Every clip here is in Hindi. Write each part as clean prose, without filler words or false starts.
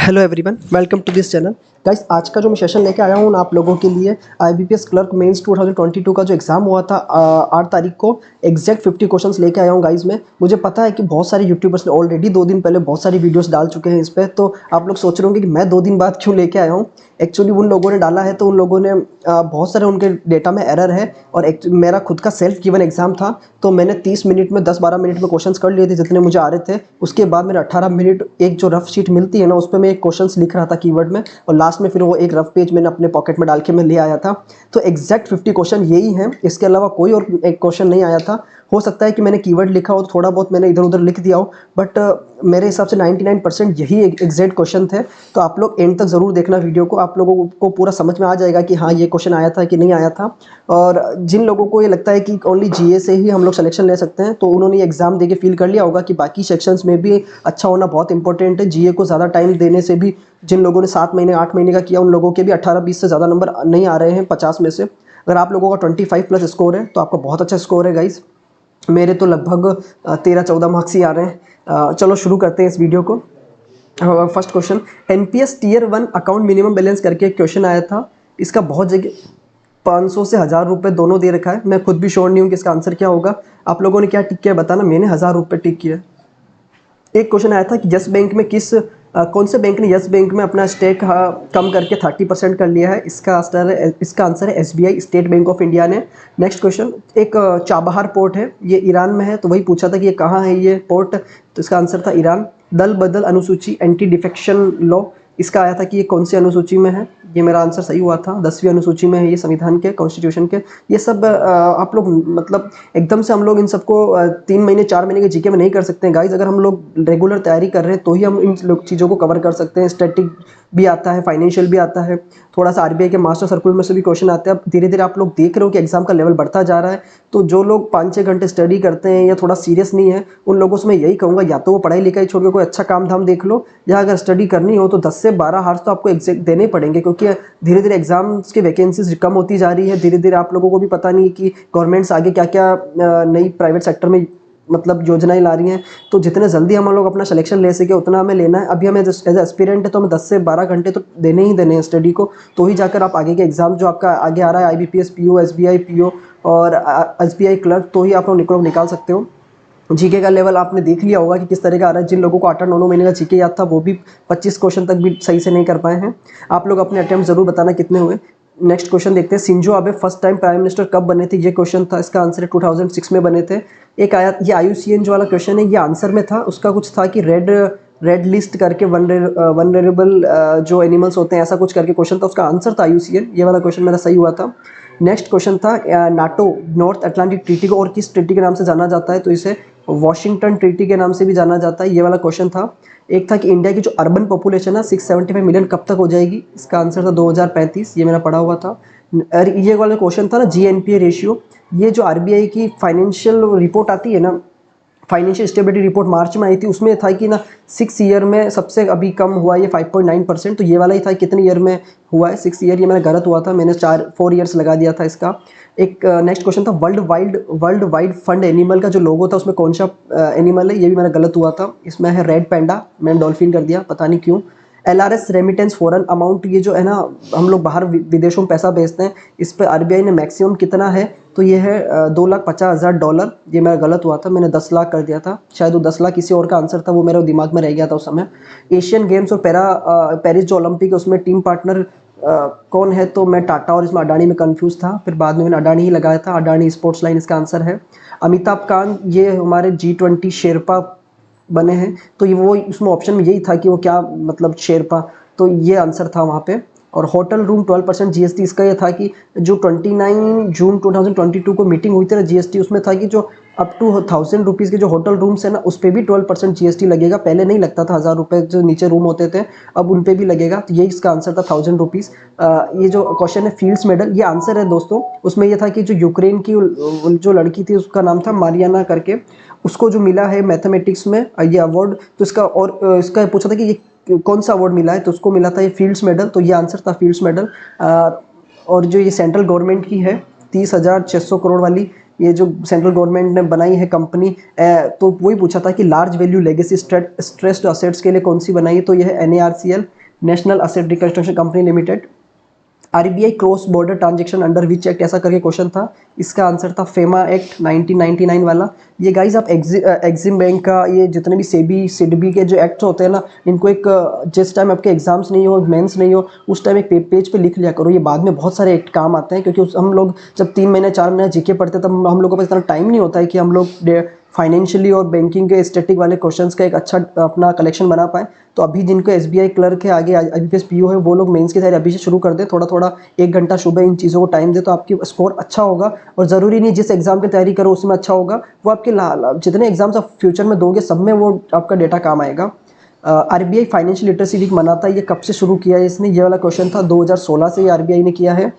Hello everyone, welcome to this channel. Guys, आज का जो मैं सेशन लेके आया हूँ आप लोगों के लिए आईबीपीएस क्लर्क मेंस 2022 का जो एग्ज़ाम हुआ था 8 तारीख को एग्जैक्ट 50 क्वेश्चंस लेके आया हूँ गाइस। मैं मुझे पता है कि बहुत सारे यूट्यूबर्स ने ऑलरेडी 2 दिन पहले बहुत सारी वीडियोस डाल चुके हैं इस पर, तो आप लोग सोच रहे होंगे कि मैं 2 दिन बाद क्यों लेके आया हूँ। एक्चुअली उन लोगों ने डाला है तो उन लोगों ने बहुत सारे उनके डेटा में एरर है और मेरा खुद का सेल्फ गिवन एग्जाम था, तो मैंने 30 मिनट में 10-12 मिनट में क्वेश्चंस कर लिए थे जितने मुझे आ रहे थे। उसके बाद मेरे 18 मिनट एक जो रफ शीट मिलती है ना, उस पर मैं एक क्वेश्चंस लिख रहा था कीवर्ड में, और लास्ट में फिर वो एक रफ पेज मैंने अपने पॉकेट में डाल के मैं ले आया था। तो एग्जैक्ट 50 क्वेश्चन यही हैं, इसके अलावा कोई और एक क्वेश्चन नहीं आया था। हो सकता है कि मैंने कीवर्ड लिखा हो तो थोड़ा बहुत मैंने इधर उधर लिख दिया हो, बट मेरे हिसाब से 99% यही एग्जैक्ट क्वेश्चन थे। तो आप लोग एंड तक ज़रूर देखना वीडियो को, आप लोगों को पूरा समझ में आ जाएगा कि हाँ ये क्वेश्चन आया था कि नहीं आया था। और जिन लोगों को ये लगता है कि ओनली जीए से ही हम लोग सिलेक्शन ले सकते हैं, तो उन्होंने एग्जाम देके फील कर लिया होगा कि बाकी सेक्शंस में भी अच्छा होना बहुत इंपॉर्टेंट है। जीए को ज़्यादा टाइम देने से भी जिन लोगों ने 7 महीने 8 महीने का किया, उन लोगों के भी 18-20 से ज़्यादा नंबर नहीं आ रहे हैं 50 में से। अगर आप लोगों का 25+ स्कोर है तो आपका बहुत अच्छा स्कोर है गाइज। मेरे तो लगभग 13-14 मार्क्स ही आ रहे हैं। चलो शुरू करते हैं इस वीडियो को। First question, NPS tier 1 account minimum balance करके एक क्वेश्चन आया था। इसका बहुत जगह 500 से 1000 रुपये दोनों दे रखा है। मैं खुद भी श्योर नहीं हूँ कि इसका आंसर क्या होगा। आप लोगों ने क्या टिक किया बताना। मैंने 1000 रुपये टिक किया। एक क्वेश्चन आया था कि यस बैंक में कौन से बैंक ने यस बैंक में अपना स्टेक कम करके 30% कर लिया है। इसका आंसर है SBI, state bank of India ने। नेक्स्ट क्वेश्चन, एक चाबहार पोर्ट है, ये ईरान में है, तो वही पूछा था कि ये कहाँ है ये पोर्ट, तो इसका आंसर था ईरान। दल बदल अनुसूची एंटी डिफेक्शन लॉ, इसका आया था कि ये कौन सी अनुसूची में है। ये मेरा आंसर सही हुआ था, 10वीं अनुसूची में है ये संविधान के, कॉन्स्टिट्यूशन के। ये सब आप लोग मतलब एकदम से हम लोग इन सबको 3 महीने 4 महीने के जीके में नहीं कर सकते हैं गाइज। अगर हम लोग रेगुलर तैयारी कर रहे हैं तो ही हम इन चीज़ों को कवर कर सकते हैं। स्टैटिक भी आता है, फाइनेंशियल भी आता है, थोड़ा सा आरबीआई के मास्टर सर्कुलर में से भी क्वेश्चन आते हैं। अब धीरे धीरे आप लोग देख रहे हो कि एग्जाम का लेवल बढ़ता जा रहा है, तो जो लोग 5-6 घंटे स्टडी करते हैं या थोड़ा सीरियस नहीं है, उन लोगों से मैं यही कहूँगा, या तो वो पढ़ाई लिखाई छोड़ के कोई अच्छा काम धाम देख लो, या अगर स्टडी करनी हो तो 10 से 12 हार्स तो आपको एग्जैक्ट देने पड़ेंगे, क्योंकि धीरे धीरे एग्जाम्स की वैकेंसीज कम होती जा रही है। धीरे धीरे आप लोगों को भी पता नहीं है कि गवर्नमेंट्स आगे क्या क्या नई प्राइवेट सेक्टर में मतलब योजनाएं ला रही हैं। तो जितने जल्दी हम लोग अपना सिलेक्शन ले सके उतना हमें लेना है। अभी हमें एज एस्पिरेंट है तो हमें 10 से 12 घंटे तो देने ही देने हैं स्टडी को, तो ही जाकर आप आगे के एग्जाम जो आपका आगे आ रहा है आईबीपीएस पीओ, एसबीआई पीओ और एसबीआई क्लर्क, तो ही आप लोग निकाल सकते हो। जीके का लेवल आपने देख लिया होगा कि किस तरह का आ रहा है। जिन लोगों को 8-9 महीने का जीके याद था वो भी 25 क्वेश्चन तक भी सही से नहीं कर पाए हैं। आप लोग अपने अटेम्प्ट जरूर बताना कितने हुए। नेक्स्ट क्वेश्चन देखते हैं, Shinzo Abe first time prime minister कब बने थे, ये क्वेश्चन था। इसका आंसर है 2006 में बने थे। एक आया ये आईयूसीएन जो वाला क्वेश्चन है, ये आंसर में था, उसका कुछ था कि रेड लिस्ट करके वनरेबल जो एनिमल्स होते हैं ऐसा कुछ करके क्वेश्चन था, उसका आंसर था आईयूसीएन। ये वाला क्वेश्चन मेरा सही हुआ था। नेक्स्ट क्वेश्चन था नाटो नॉर्थ अटलांटिक ट्रीटी को और किस ट्रीटी के नाम से जाना जाता है, तो इसे वॉशिंगटन ट्रीटी के नाम से भी जाना जाता है। ये वाला क्वेश्चन था। एक था कि इंडिया की जो अर्बन पॉपुलेशन है 675 मिलियन कब तक हो जाएगी, इसका आंसर था 2035, ये मेरा पढ़ा हुआ था। और ये वाला क्वेश्चन था ना जीएनपीए रेशियो, ये जो आरबीआई की फाइनेंशियल रिपोर्ट आती है ना, फाइनेंशियल स्टेबिलिटी रिपोर्ट मार्च में आई थी, उसमें था कि ना 6 ईयर में सबसे अभी कम हुआ ये 5.9%, तो ये वाला ही था कितने ईयर में हुआ है 6 ईयर। ये मैंने गलत हुआ था, मैंने 4 ईयर्स लगा दिया था इसका। एक नेक्स्ट क्वेश्चन था वर्ल्ड वाइड फंड एनिमल का जो लोगो था उसमें कौन सा एनिमल है, ये भी मेरा गलत हुआ था। इसमें है रेड पैंडा, मैंने डॉल्फिन कर दिया, पता नहीं क्यों। एलआरएस रेमिटेंस फॉरेन अमाउंट, ये जो है ना हम लोग बाहर विदेशों में पैसा भेजते हैं, इस पर आरबीआई ने मैक्सिमम कितना है, तो ये है $2,50,000। ये मेरा गलत हुआ था, मैंने 10 लाख कर दिया था, शायद वो 10 लाख किसी और का आंसर था, वो मेरे दिमाग में रह गया था उस समय। एशियन गेम्स और पेरिस जो ओलंपिक है उसमें टीम पार्टनर कौन है, तो मैं टाटा और इसमें अडानी में कंफ्यूज था, फिर बाद में मैंने अडानी ही लगाया था, अडानी स्पोर्ट्स लाइन इसका आंसर है। अमिताभ कांत ये हमारे G20 शेरपा बने हैं, तो ये वो उसमें ऑप्शन में यही था कि वो क्या मतलब शेरपा, तो ये आंसर था वहाँ पे। और होटल रूम 12% जीएसटी, इसका ये था कि जो 29 जून 2022 को मीटिंग हुई थी ना जीएसटी, उसमें था कि जो अप टू 1000 रुपीज़ के जो होटल रूम्स है ना उस पर भी 12% जीएसटी लगेगा। पहले नहीं लगता था, 1000 रुपये जो नीचे रूम होते थे, अब उन पर भी लगेगा, तो ये इसका आंसर था 1000 रुपीज़। ये जो क्वेश्चन है फील्ड्स मेडल, ये आंसर है दोस्तों। उसमें यह था कि जो यूक्रेन की जो लड़की थी उसका नाम था मारियाना करके, उसको जो मिला है मैथमेटिक्स में ये अवार्ड, तो इसका और इसका पूछा था कि ये कौन सा अवार्ड मिला है, तो उसको मिला था ये फील्ड्स मेडल, तो ये आंसर था फील्ड्स मेडल। और जो ये सेंट्रल गवर्नमेंट की है 30,600 करोड़ वाली, ये जो सेंट्रल गवर्नमेंट ने बनाई है कंपनी, तो वही पूछा था कि large value legacy stressed assets के लिए कौन सी बनाई है, तो ये है NARCL। National asset reconstruction company limited. RBI cross border transaction under which act, ऐसा करके क्वेश्चन था। इसका आंसर था फेमा एक्ट 1999 वाला। ये गाइज आप एग्जिम बैंक का, ये जितने भी सेबी सिडबी के जो एक्ट होते हैं ना, इनको एक जिस टाइम आपके एग्जाम्स नहीं हो, मेंस नहीं हो, उस टाइम एक पेज पे लिख लिया करो। ये बाद में बहुत सारे एक्ट काम आते हैं, क्योंकि हम लोग जब 3 महीने 4 महीने जीके पढ़ते तब हम लोगों के पास इतना टाइम नहीं होता है कि हम लोग फाइनेंशियली और बैंकिंग के स्टैटिक वाले क्वेश्चंस का एक अच्छा अपना कलेक्शन बना पाए। तो अभी जिनको एसबीआई क्लर्क है, आगे आईबीपीएस पीओ है, वो लोग मेंस की तैयारी अभी से शुरू कर दे। थोड़ा थोड़ा 1 घंटा सुबह इन चीज़ों को टाइम दे तो आपकी स्कोर अच्छा होगा। और ज़रूरी नहीं जिस एग्जाम की तैयारी करो उसमें अच्छा होगा, वो आपके जितने एग्जाम्स आप फ्यूचर में दोगे सब में वो आपका डेटा काम आएगा। आरबीआई फाइनेंशियल लिटरेसी वीक मनाता है, ये कब से शुरू किया है इसने? ये वाला क्वेश्चन था 2016 से ये आरबीआई ने किया है।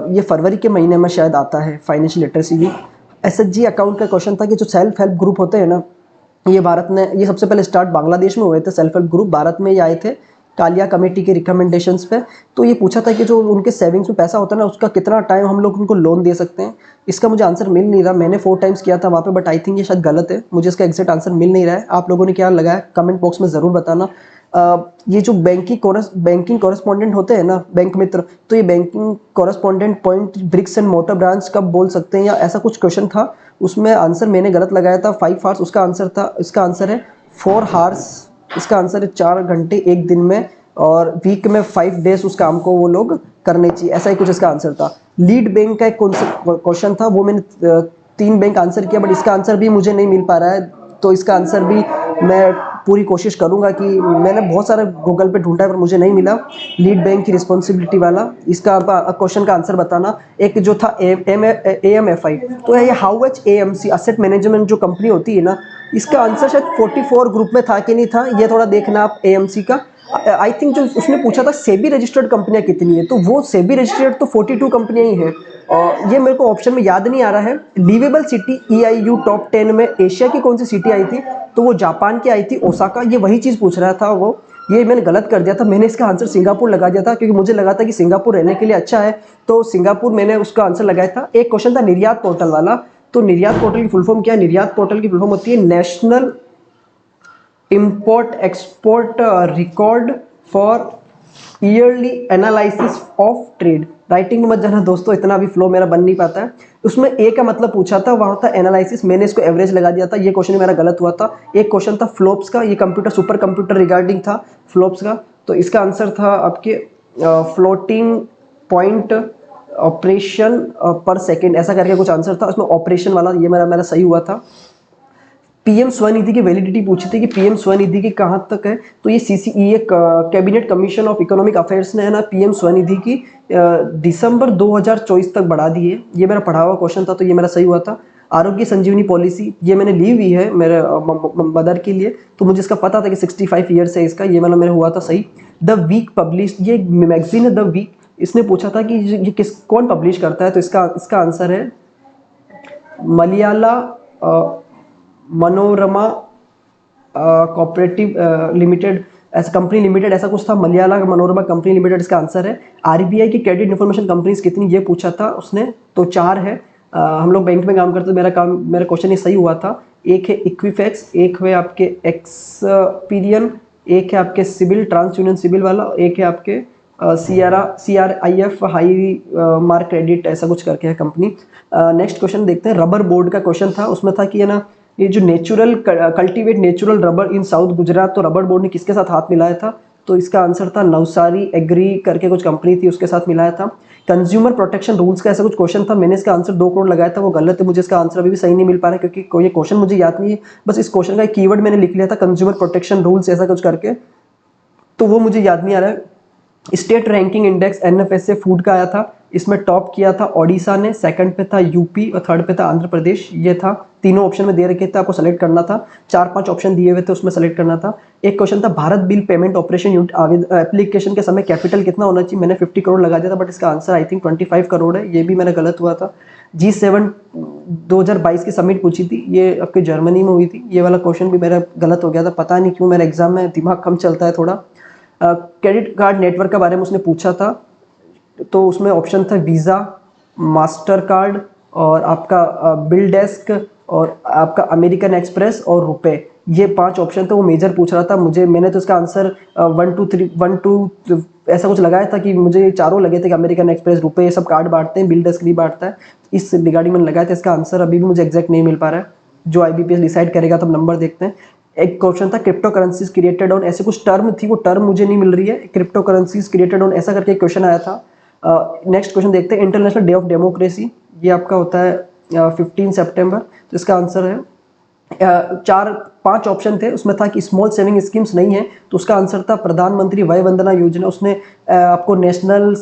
ये फरवरी के महीने में शायद आता है financial literacy week. SHG account का क्वेश्चन था कि जो सेल्फ हेल्प ग्रुप होते हैं ना, ये भारत में, ये सबसे पहले स्टार्ट बांग्लादेश में हुए थे। सेल्फ हेल्प ग्रुप भारत में ये आए थे कालिया कमेटी के रिकमेंडेशंस पे। तो ये पूछा था कि जो उनके सेविंग्स में पैसा होता है ना, उसका कितना टाइम हम लोग उनको लोन दे सकते हैं। इसका मुझे आंसर मिल नहीं रहा। मैंने 4 टाइम्स किया था वहाँ पे, बट आई थिंक ये शायद गलत है। मुझे इसका एग्जैक्ट आंसर मिल नहीं रहा है। आप लोगों ने क्या लगाया कमेंट बॉक्स में ज़रूर बताना। ये जो बैंकिंग कॉरेस्पॉन्डेंट होते हैं ना, बैंक मित्र, तो ये banking correspondent point bricks and mortar branch कब बोल सकते हैं, या ऐसा कुछ क्वेश्चन था। उसमें आंसर मैंने गलत लगाया था, 5 आवर्स उसका आंसर था। इसका आंसर है 4 आवर्स। इसका आंसर है 4 घंटे एक दिन में, और वीक में 5 डेज उस काम को वो लोग करने चाहिए, ऐसा ही कुछ इसका आंसर था। लीड बैंक का एक क्वेश्चन था, वो मैंने 3 बैंक आंसर किया, बट इसका आंसर भी मुझे नहीं मिल पा रहा है। तो इसका आंसर भी मैं पूरी कोशिश करूंगा कि, मैंने बहुत सारे गूगल पे ढूंढा है पर मुझे नहीं मिला लीड बैंक की रिस्पॉन्सिबिलिटी वाला। इसका क्वेश्चन का आंसर बताना। एक जो था AMFI, तो ये how H AMC asset management जो कंपनी होती है ना, इसका आंसर शायद 44 ग्रुप में था कि नहीं था, ये थोड़ा देखना आप AMC का। आई थिंक जो उसने पूछा था सेबी रजिस्टर्ड कंपनियां कितनी है, तो वो सेबी रजिस्टर्ड तो 42 कंपनियां ही हैं। और ये मेरे को ऑप्शन में याद नहीं आ रहा है। लिवेबल सिटी EIU टॉप 10 में एशिया की कौन सी सिटी आई थी, तो वो जापान की आई थी, ओसाका। ये वही चीज़ पूछ रहा था वो, ये मैंने गलत कर दिया था। मैंने इसका आंसर सिंगापुर लगा दिया था, क्योंकि मुझे लगा था कि सिंगापुर रहने के लिए अच्छा है, तो सिंगापुर मैंने उसका आंसर लगाया था। एक क्वेश्चन था निर्यात पोर्टल वाला, तो निर्यात पोर्टल की फुल फॉर्म क्या है? निर्यात पोर्टल की फुल फॉर्म होती है national import export record for yearly analysis of trade. Writing में मत जाना दोस्तों, इतना भी फ्लो मेरा बन नहीं पाता है। उसमें ए का मतलब पूछा था, वहां था एनालिसिस, मैंने इसको एवरेज लगा दिया था। ये क्वेश्चन मेरा गलत हुआ था। एक क्वेश्चन था फ्लोप्स का, ये कंप्यूटर सुपर कंप्यूटर रिगार्डिंग था फ्लोप्स का। तो इसका आंसर था आपके फ्लोटिंग पॉइंट ऑपरेशन पर सेकेंड, ऐसा करके कुछ आंसर था उसमें, ऑपरेशन वाला। ये मेरा सही हुआ था। पीएम स्वनिधि की वैलिडिटी पूछी थी कि पीएम स्वनिधि की कहाँ तक है, तो ये CCEA cabinet commission of economic affairs ने है ना पीएम स्वनिधि की दिसंबर 2024 तक बढ़ा दी है। ये मेरा पढ़ा हुआ क्वेश्चन था, तो ये मेरा सही हुआ था। आरोग्य संजीवनी पॉलिसी, ये मैंने ली हुई है मेरे मदर के लिए, तो मुझे इसका पता था कि 65 ईयर्स है इसका, ये वाला मेरा हुआ था सही। द वीक पब्लिश, ये मैगजीन है द वीक, इसने पूछा था कि ये कौन पब्लिश करता है, तो इसका आंसर है मलयाला मनोरमा कोऑपरेटिव लिमिटेड, ऐसा कंपनी लिमिटेड, ऐसा कुछ था। मलयाला मनोरमा कंपनी लिमिटेड इसका आंसर है। आरबीआई की क्रेडिट इन्फॉर्मेशन कंपनीज कितनी, ये पूछा था उसने, तो 4 है। हम लोग बैंक में काम करते, मेरा क्वेश्चन ये सही हुआ था। एक है इक्विफैक्स, एक है आपके एक्सपीरियन, एक है आपके सिबिल ट्रांस यूनियन सिबिल वाला, एक है आपके CRIF हाई मार्क क्रेडिट, ऐसा कुछ करके है कंपनी। नेक्स्ट क्वेश्चन देखते हैं। रबर बोर्ड का क्वेश्चन था, उसमें था कि है ना, ये जो कल्टीवेट नेचुरल रबर इन साउथ गुजरात, तो रबर बोर्ड ने किसके साथ हाथ मिलाया था, तो इसका आंसर था नवसारी एग्री करके कुछ कंपनी थी, उसके साथ मिलाया था। कंज्यूमर प्रोटेक्शन रूल्स का ऐसा कुछ क्वेश्चन था, मैंने इसका आंसर 2 करोड़ लगाया था, वो गलत है। मुझे इसका आंसर अभी भी सही नहीं मिल पा रहा है, क्योंकि कोई क्वेश्चन मुझे याद नहीं है। बस इस क्वेश्चन का एक कीवर्ड मैंने लिख लिया था, कंज्यूमर प्रोटेक्शन रूल्स ऐसा कुछ करके, तो वो मुझे याद नहीं आ रहा है। State ranking index NFSA food का आया था, इसमें टॉप किया था ओडिशा ने, सेकंड पे था यूपी और थर्ड पे था आंध्र प्रदेश। ये था, तीनों ऑप्शन में दे रखे थे, आपको सेलेक्ट करना था। 4-5 ऑप्शन दिए हुए थे, उसमें सेलेक्ट करना था। एक क्वेश्चन था Bharat bill payment operation unit application के समय कैपिटल कितना होना चाहिए, मैंने 50 करोड़ लगा दिया था, बट इसका आंसर आई थिंक 25 करोड़ है, ये भी मैंने गलत हुआ था। G7 2022 की समिट पूछी थी, ये आपके जर्मनी में हुई थी, ये वाला क्वेश्चन भी मेरा गलत हो गया था, पता नहीं क्यों, मेरा एग्जाम में दिमाग कम चलता है थोड़ा। क्रेडिट कार्ड नेटवर्क के बारे में उसने पूछा था, तो उसमें ऑप्शन था वीज़ा, मास्टर कार्ड, और आपका बिल डेस्क, और आपका अमेरिकन एक्सप्रेस और रुपए। ये 5 ऑप्शन थे, वो मेजर पूछ रहा था मुझे, मैंने तो इसका आंसर 1 2 3 1 2 ऐसा कुछ लगाया था कि मुझे ये चारों लगे थे कि अमेरिकन एक्सप्रेस, रुपए, ये सब कार्ड बांटते हैं, बिल्डर्स भी बांटता है, इस रिगार्डिंग मैंने लगाया था। इसका आंसर अभी भी मुझे एग्जैक्ट नहीं मिल पा रहा है, जो IBPS डिसाइड करेगा। तो नंबर देखते हैं। एक क्वेश्चन था क्रिप्टो करेंसीज क्रिएटेड ऑन, ऐसे कुछ टर्म थी, वो टर्म मुझे नहीं मिल रही है। क्रिप्टो करेंसीज क्रिएटेड ऑन ऐसा करके एक क्वेश्चन आया था। नेक्स्ट क्वेश्चन देखते हैं। इंटरनेशनल डे ऑफ डेमोक्रेसी, ये आपका होता है 15 सितंबर। तो इसका आंसर है 4 5 ऑप्शन थे, उसमें था कि स्मॉल सेविंग स्कीम्स नहीं है, तो उसका आंसर था प्रधानमंत्री वय वंदना योजना। उसने आपको नेशनल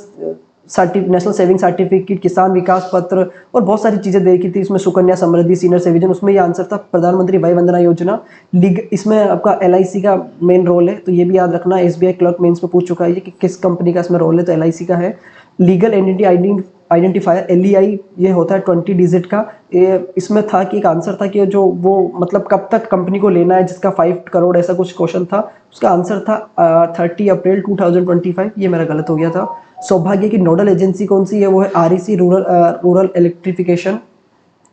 सेविंग सर्टिफिकेट, किसान विकास पत्र और बहुत सारी चीज़ें देखी थी। इसमें सुकन्या समृद्धि, सीनियर सिटीजन, उसमें ये आंसर था प्रधानमंत्री वय वंदना योजना। इसमें आपका LIC का मेन रोल है, तो ये भी याद रखना। SBI क्लर्क मेंस में पूछ चुका है ये कि किस कंपनी का इसमें रोल है, तो LIC का है। लीगल एंटिटी आइडेंटिफायर LEI, ये होता है 20 डिजिट का। ये इसमें था कि एक आंसर था कि जो वो मतलब कब तक कंपनी को लेना है, जिसका 5 करोड़, ऐसा कुछ क्वेश्चन था। उसका आंसर था 30 अप्रैल 2025। ये मेरा गलत हो गया था। सौभाग्य की नोडल एजेंसी कौन सी है, वो है REC, रूरल इलेक्ट्रिफिकेशन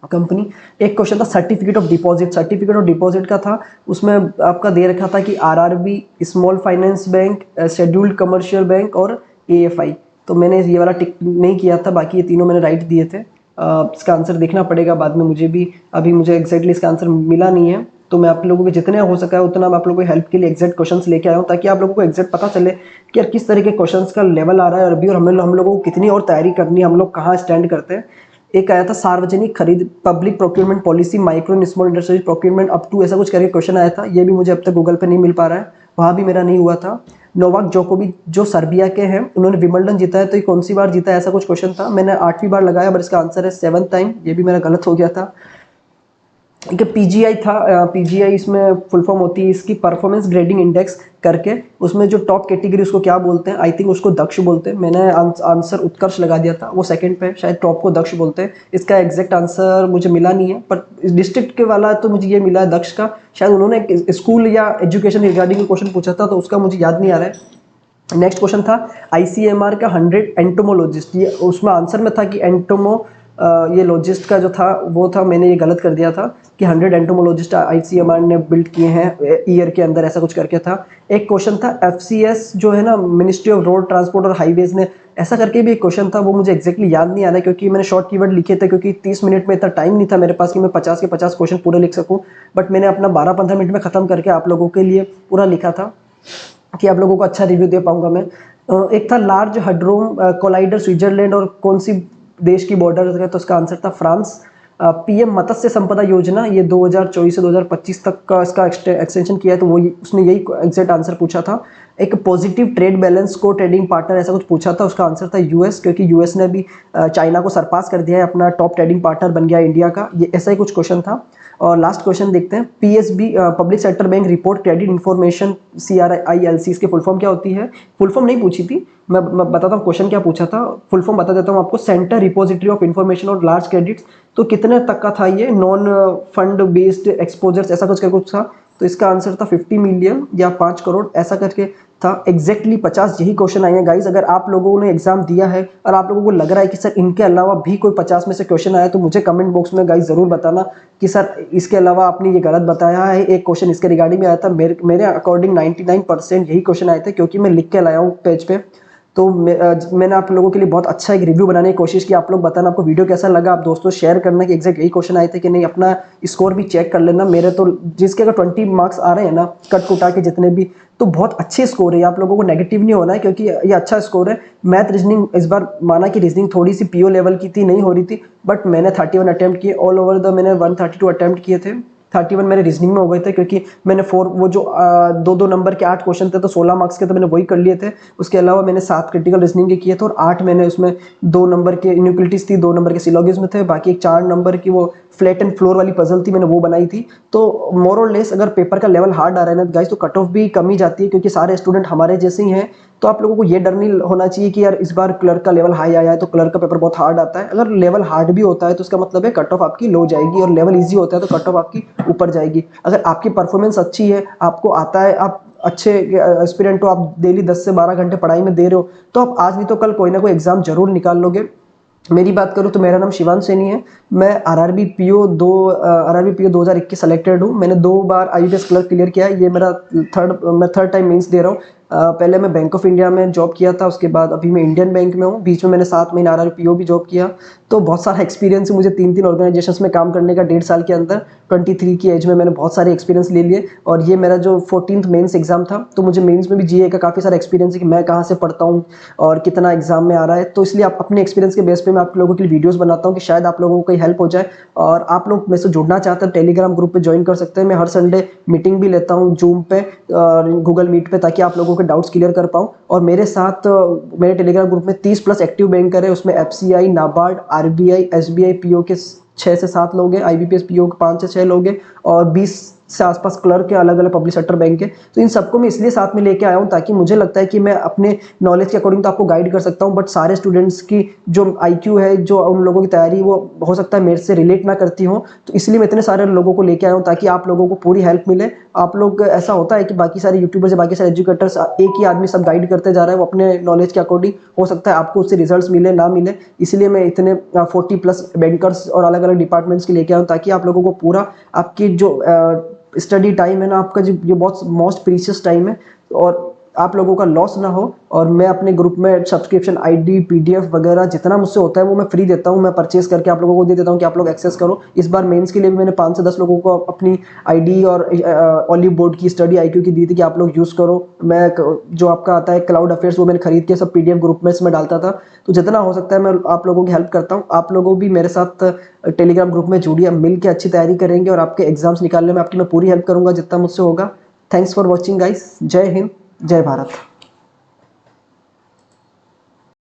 कंपनी। एक क्वेश्चन था certificate of deposit, certificate of deposit का था, उसमें आपका दे रखा था कि RRB, small finance bank, scheduled commercial bank और AFI। तो मैंने ये वाला टिक नहीं किया था, बाकी ये तीनों मैंने राइट दिए थे। इसका आंसर देखना पड़ेगा बाद में मुझे भी, अभी मुझे एग्जैक्टली इसका आंसर मिला नहीं है। तो मैं आप लोगों को जितने हो सका है उतना मैं आप लोगों को हेल्प के लिए एग्जैक्ट क्वेश्चंस लेके आया हूँ, ताकि आप लोगों को एग्जैक्ट पता चले कि यार किस तरह के क्वेश्चंस का लेवल आ रहा है और अभी, और हम लोगों को कितनी और तैयारी करनी है, हम लोग कहाँ स्टैंड करते हैं। एक आया था सार्वजनिक खरीद, public procurement policy, micro and small industries procurement up to, ऐसा कुछ करके क्वेश्चन आया था। ये भी मुझे अब तक गूगल पे नहीं मिल पा रहा है, वहाँ भी मेरा नहीं हुआ था। नोवाक जोकोविच जो सर्बिया के हैं, उन्होंने विंबलडन जीता है, तो ये कौन सी बार जीता है, ऐसा कुछ क्वेश्चन था। मैंने 8वीं बार लगाया, बट इसका आंसर है 7th टाइम। ये भी मेरा गलत हो गया था। एक PGI था, PGI इसमें फुल फॉर्म होती है इसकी परफॉर्मेंस ग्रेडिंग इंडेक्स करके। उसमें जो टॉप कैटेगरी उसको क्या बोलते हैं, आई थिंक उसको दक्ष बोलते हैं। मैंने आंसर उत्कर्ष लगा दिया था, वो सेकंड पे, शायद टॉप को दक्ष बोलते हैं। इसका एग्जैक्ट आंसर मुझे मिला नहीं है, पर डिस्ट्रिक्ट के वाला तो मुझे ये मिला है दक्ष का। शायद उन्होंने स्कूल या एजुकेशन रिगार्डिंग क्वेश्चन पूछा था, तो उसका मुझे याद नहीं आ रहा है। नेक्स्ट क्वेश्चन था ICMR का 100 एंटोमोलॉजिस्ट, ये उसमें आंसर में था कि ये लॉजिस्ट का जो था वो था, मैंने ये गलत कर दिया था कि 100 एंटोमोलॉजिस्ट ICMR ने बिल्ड किए हैं ईयर के अंदर, ऐसा कुछ करके था। एक क्वेश्चन था FCS जो है ना, मिनिस्ट्री ऑफ रोड ट्रांसपोर्ट और हाईवेज ने, ऐसा करके भी एक क्वेश्चन था, वो मुझे एग्जैक्टली याद नहीं आ रहा है, क्योंकि मैंने शॉर्ट कीवर्ड लिखे थे, क्योंकि 30 मिनट में इतना टाइम नहीं था मेरे पास कि मैं 50 के 50 क्वेश्चन पूरे लिख सकूँ। बट मैंने अपना 12-15 मिनट में ख़त्म करके आप लोगों के लिए पूरा लिखा था कि आप लोगों को अच्छा रिव्यू दे पाऊंगा मैं। एक था लार्ज हड्रोम कोलाइडर स्विट्जरलैंड और कौन सी देश की बॉर्डर है, तो इसका आंसर था फ्रांस। PM मत्स्य संपदा योजना, ये 2024 से 2025 तक का इसका एक्सटेंशन किया है, तो वो उसने यही एग्जैक्ट आंसर पूछा था। एक पॉजिटिव ट्रेड बैलेंस को ट्रेडिंग पार्टनर, ऐसा कुछ पूछा था, उसका आंसर था US, क्योंकि US ने भी चाइना को सरपास कर दिया है, अपना टॉप ट्रेडिंग पार्टनर बन गया इंडिया का, ये ऐसा ही कुछ क्वेश्चन था। और लास्ट क्वेश्चन देखते हैं। PSB public sector bank report credit information CRILC, इसकी फुल फॉर्म क्या होती है। फुल फॉर्म नहीं पूछी थी, मैं बताता हूँ क्वेश्चन क्या पूछा था, फुल फॉर्म बता देता हूँ आपको। सेंटर रिपोजिटरी ऑफ इन्फॉर्मेशन और लार्ज क्रेडिट्स, तो कितने तक का था ये, नॉन फंड बेस्ड एक्सपोजर्स, ऐसा कुछ कुछ था। तो इसका आंसर था 50 मिलियन या 5 करोड़, ऐसा करके था। एग्जैक्टली 50 यही क्वेश्चन आए हैं गाइज। अगर आप लोगों ने एग्जाम दिया है और आप लोगों को लग रहा है कि सर इनके अलावा भी कोई 50 में से क्वेश्चन आया, तो मुझे कमेंट बॉक्स में गाइज जरूर बताना कि सर इसके अलावा आपने ये गलत बताया है। एक क्वेश्चन इसके रिगार्डिंग में आया था, मेरे अकॉर्डिंग 99% यही क्वेश्चन आए थे, क्योंकि मैं लिख के लाया हूँ पेज पे। तो मैंने आप लोगों के लिए बहुत अच्छा एक रिव्यू बनाने की कोशिश की। आप लोग बताना आपको वीडियो कैसा लगा, आप दोस्तों शेयर करना कि एग्जैक्ट यही क्वेश्चन आए थे कि नहीं। अपना स्कोर भी चेक कर लेना। मेरे तो जिसके अगर 20 मार्क्स आ रहे हैं ना, कट कुटा के जितने भी, तो बहुत अच्छे स्कोर है। आप लोगों को नेगेटिव नहीं होना है, क्योंकि ये अच्छा स्कोर है। मैथ रीजनिंग इस बार माना कि रीजनिंग थोड़ी सी PO लेवल की थी, नहीं हो रही थी, बट मैंने 31 अटैम्प्ट किए ऑल ओवर द, मैंने 132 अटैम्प्ट किए थे। 31 मेरे रीजनिंग में हो गए थे, क्योंकि मैंने वो जो 2-2 नंबर के 8 क्वेश्चन थे, तो 16 मार्क्स के, तो मैंने वही कर लिए थे। उसके अलावा मैंने 7 क्रिटिकल रीजनिंग के किए थे, और 8 मैंने उसमें 2 नंबर के इनइक्वालिटीज थी, 2 नंबर के सिलोगिज्म थे, बाकी एक 4 नंबर की वो फ्लैट एंड फ्लोर वाली पजल थी, मैंने वो बनाई थी। तो मोर और लेस अगर पेपर का लेवल हार्ड आ रहा है ना गाइस, तो कट ऑफ भी कम ही जाती है, क्योंकि सारे स्टूडेंट हमारे जैसे ही हैं। तो आप लोगों को ये डर नहीं होना चाहिए कि यार इस बार क्लर्क का लेवल हाई आया है तो क्लर्क का पेपर बहुत हार्ड आता है। अगर लेवल हार्ड भी होता है तो उसका मतलब है कट ऑफ आपकी लो जाएगी, और लेवल इजी होता है तो कट ऑफ आपकी ऊपर जाएगी। अगर आपकी परफॉर्मेंस अच्छी है, आपको आता है, आप अच्छे एस्पिरेंट हो, आप डेली 10 से 12 घंटे पढ़ाई में दे रहे हो, तो आप आज नहीं तो कल कोई ना कोई एग्जाम जरूर निकाल लोगे। मेरी बात करूँ तो मेरा नाम शिवान सैनी है। मैं आरआरबी पीओ 2021 सेलेक्टेड हूँ। मैंने 2 बार आईबीपीएस क्लर्क क्लियर किया है। ये मेरा मैं थर्ड टाइम मेंस दे रहा हूँ। पहले मैं बैंक ऑफ इंडिया में जॉब किया था, उसके बाद अभी मैं इंडियन बैंक में हूँ। बीच में मैंने 7 महीने आरआरबी पीओ भी जॉब किया। तो बहुत सारा एक्सपीरियंस है मुझे 3-3 ऑर्गेनाइजेशंस में काम करने का 1.5 साल के अंदर। 23 की एज में मैंने बहुत सारे एक्सपीरियंस ले लिए और ये मेरा जो 14th मेंस एग्जाम था, तो मुझे मेंस में भी जीए का काफ़ी सारा एक्सपीरियंस है कि मैं कहाँ से पढ़ता हूँ और कितना एग्जाम में आ रहा है। तो इसलिए आप अपने एक्सपीरियंस के बेस पे मैं आप लोगों के लिए वीडियोस बनाता हूँ कि शायद आप लोगों को कोई हेल्प हो जाए। और आप लोग मेरे से जुड़ना चाहते हैं टेलीग्राम ग्रुप पे ज्वाइन कर सकते हैं। मैं हर संडे मीटिंग भी लेता हूँ जूम पे और गूगल मीट पे, ताकि आप लोगों के डाउट्स क्लियर कर पाऊँ। और मेरे साथ मेरे टेलीग्राम ग्रुप में 30 प्लस एक्टिव बैंकर है। उसमें FCI, NABARD, RBI, SBI PO के 6 से 7 लोग हैं, आईबीपीएस पीओ के 5 से 6 लोग हैं और 20 से आसपास क्लर्क के अलग अलग पब्लिक सेक्टर बैंक के। तो इन सबको मैं इसलिए साथ में लेके आया हूँ ताकि मुझे लगता है कि मैं अपने नॉलेज के अकॉर्डिंग तो आपको गाइड कर सकता हूँ, बट सारे स्टूडेंट्स की जो आईक्यू है, जो उन लोगों की तैयारी, वो हो सकता है मेरे से रिलेट ना करती हो। तो इसलिए मैं इतने सारे लोगों को लेके आया हूँ ताकि आप लोगों को पूरी हेल्प मिले। आप लोग, ऐसा होता है कि बाकी सारे यूट्यूबर्स, बाकी सारे एजुकेटर्स, एक ही आदमी सब गाइड करते जा रहा है, वो अपने नॉलेज के अकॉर्डिंग, हो सकता है आपको उससे रिजल्ट्स मिले ना मिले। इसलिए मैं इतने 40 प्लस बैंकर्स और अलग अलग डिपार्टमेंट्स के लेके आया हूँ ताकि आप लोगों को पूरा आपकी जो स्टडी टाइम है ना आपका, जो ये बहुत मोस्ट प्रीशियस टाइम है, और आप लोगों का लॉस ना हो। और मैं अपने ग्रुप में सब्सक्रिप्शन आईडी, पीडीएफ वगैरह जितना मुझसे होता है वो मैं फ्री देता हूँ। मैं परचेज करके आप लोगों को दे देता हूँ कि आप लोग एक्सेस करो। इस बार मेंस के लिए भी मैंने 5 से 10 लोगों को अपनी आईडी और ऑलिव बोर्ड की स्टडी आईक्यू की दी थी कि आप लोग यूज़ करो। मैं जो आपका आता है क्लाउड अफेयर्स, वो मैंने खरीद के सब पीडीएफ ग्रुप में इसमें डालता था। तो जितना हो सकता है मैं आप लोगों की हेल्प करता हूँ। आप लोगों भी मेरे साथ टेलीग्राम ग्रुप में जुड़िए, मिल के अच्छी तैयारी करेंगे और आपके एग्जाम्स निकालने में आपकी मैं पूरी हेल्प करूँगा जितना मुझसे होगा। Thanks for watching guys. जय हिंद, जय भारत।